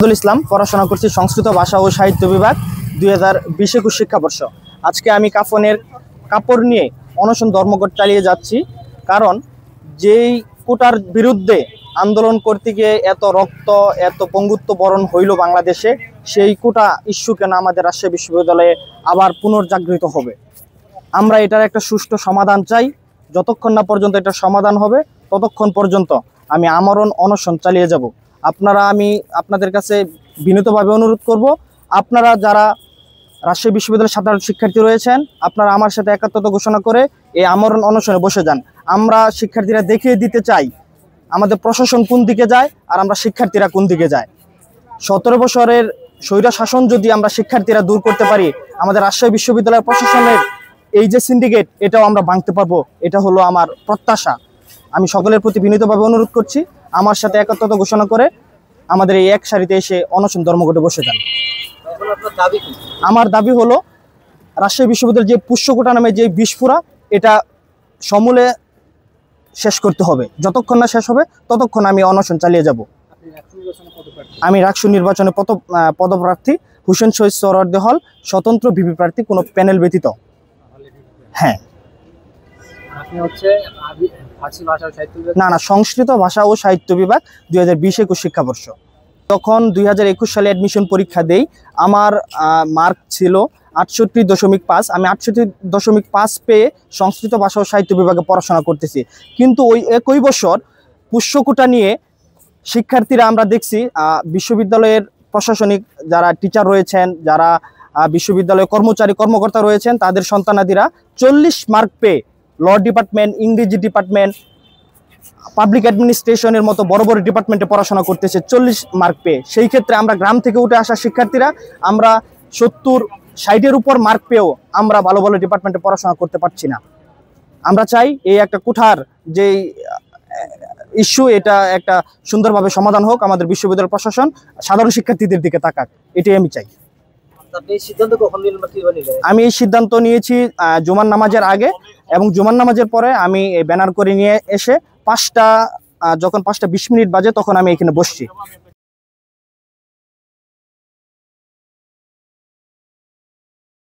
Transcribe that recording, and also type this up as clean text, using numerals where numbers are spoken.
আব্দুল ইসলাম, পড়াশোনা করছি সংস্কৃত ভাষা ও সাহিত্য বিভাগ 2020-21 শিক্ষাবর্ষ। আজকে আমি কাফনের কাপড় নিয়ে অনশন ধর্মঘট চালিয়ে যাচ্ছি, কারণ যেই কোটার বিরুদ্ধে আন্দোলন করতে গিয়ে এত রক্ত এত পঙ্গুত্ব বরণ হইল বাংলাদেশে, সেই কোটা ইস্যু কেন আমাদের রাজশাহী বিশ্ববিদ্যালয়ে আবার পুনর্জাগৃত হবে। আমরা এটার একটা সুষ্ঠু সমাধান চাই। যতক্ষণ না পর্যন্ত এটা সমাধান হবে ততক্ষণ পর্যন্ত আমি আমরণ অনশন চালিয়ে যাব। আমি আপনাদের কাছে বিনীতভাবে অনুরোধ করব, আপনারা যারা রাজশাহী বিশ্ববিদ্যালয়ের সাধারণ শিক্ষার্থী রয়েছেন, আপনারা আমার সাথে একাত্মতা ঘোষণা করে এই আমরণ অনশনে বসে যান। আমরা শিক্ষার্থীরা দেখিয়ে দিতে চাই আমাদের প্রশাসন কোন দিকে যায় আর আমরা শিক্ষার্থীরা কোন দিকে যায়। 17 বছরের স্বৈর শাসন যদি আমরা শিক্ষার্থীরা দূর করতে পারি, আমাদের রাজশাহী বিশ্ববিদ্যালয়ের প্রশাসনের এই যে সিন্ডিকেট, এটাও আমরা ভাঙতে পারবো। এটা হলো আমার প্রত্যাশা। আমি সকলের প্রতি বিনীতভাবে অনুরোধ করছি, আমার সাথে একাত্মতা ঘোষণা করে আমাদের এই এক সারিতে এসে অনশন ধর্মঘটে বসে যান। আমার দাবি হলো রাজশাহী বিশ্ববিদ্যালয়ের যে পুষ্যকোটা নামে যে বিস্ফোরা, এটা সমূলে শেষ করতে হবে। যতক্ষণ না শেষ হবে ততক্ষণ আমি অনশন চালিয়ে যাব। আমি রাকসু নির্বাচনে পদপ্রার্থী হোসেন শহীদ সোহরাওয়ার্দী হল, স্বতন্ত্র ভিপি প্রার্থী, কোনো প্যানেল ব্যতীত। হ্যাঁ, না, সংস্কৃত ভাষা ও সাহিত্য বিভাগ 2020-21 শিক্ষাবর্ষ। তখন 2021 সালে অ্যাডমিশন পরীক্ষা দেই। আমার মার্ক ছিল 68.5। আমি 68.5 পেয়ে সংস্কৃত ভাষা ও সাহিত্য বিভাগে পড়াশোনা করতেছি। কিন্তু ওই একই বছর পুষ্যকোটা নিয়ে শিক্ষার্থীরা, আমরা দেখছি বিশ্ববিদ্যালয়ের প্রশাসনিক যারা টিচার রয়েছেন, যারা বিশ্ববিদ্যালয়ের কর্মকর্তা রয়েছেন, তাদের সন্তানাদিরা 40 মার্ক পেয়ে ল ডিপার্টমেন্ট, ইংরেজি ডিপার্টমেন্ট, পাবলিক অ্যাডমিনিস্ট্রেশনের মতো বড় বড় ডিপার্টমেন্টে পড়াশোনা করতেছে 40 মার্ক পেয়ে। সেই ক্ষেত্রে আমরা গ্রাম থেকে উঠে আসা শিক্ষার্থীরা, আমরা 70-60-এর উপর মার্ক পেয়েও আমরা ভালো ভালো ডিপার্টমেন্টে পড়াশোনা করতে পারছি না। আমরা চাই এই একটা কোঠার যে ইস্যু, এটা একটা সুন্দরভাবে সমাধান হোক। আমাদের বিশ্ববিদ্যালয় প্রশাসন সাধারণ শিক্ষার্থীদের দিকে তাকাক, এটাই আমি চাই। আমি এই সিদ্ধান্ত নিয়েছি জুমার নামাজের আগে এবং জুমার নামাজের পরে আমি ব্যানার করে নিয়ে এসে যখন 5টা 20 মিনিট বাজে তখন আমি এখানে বসছি।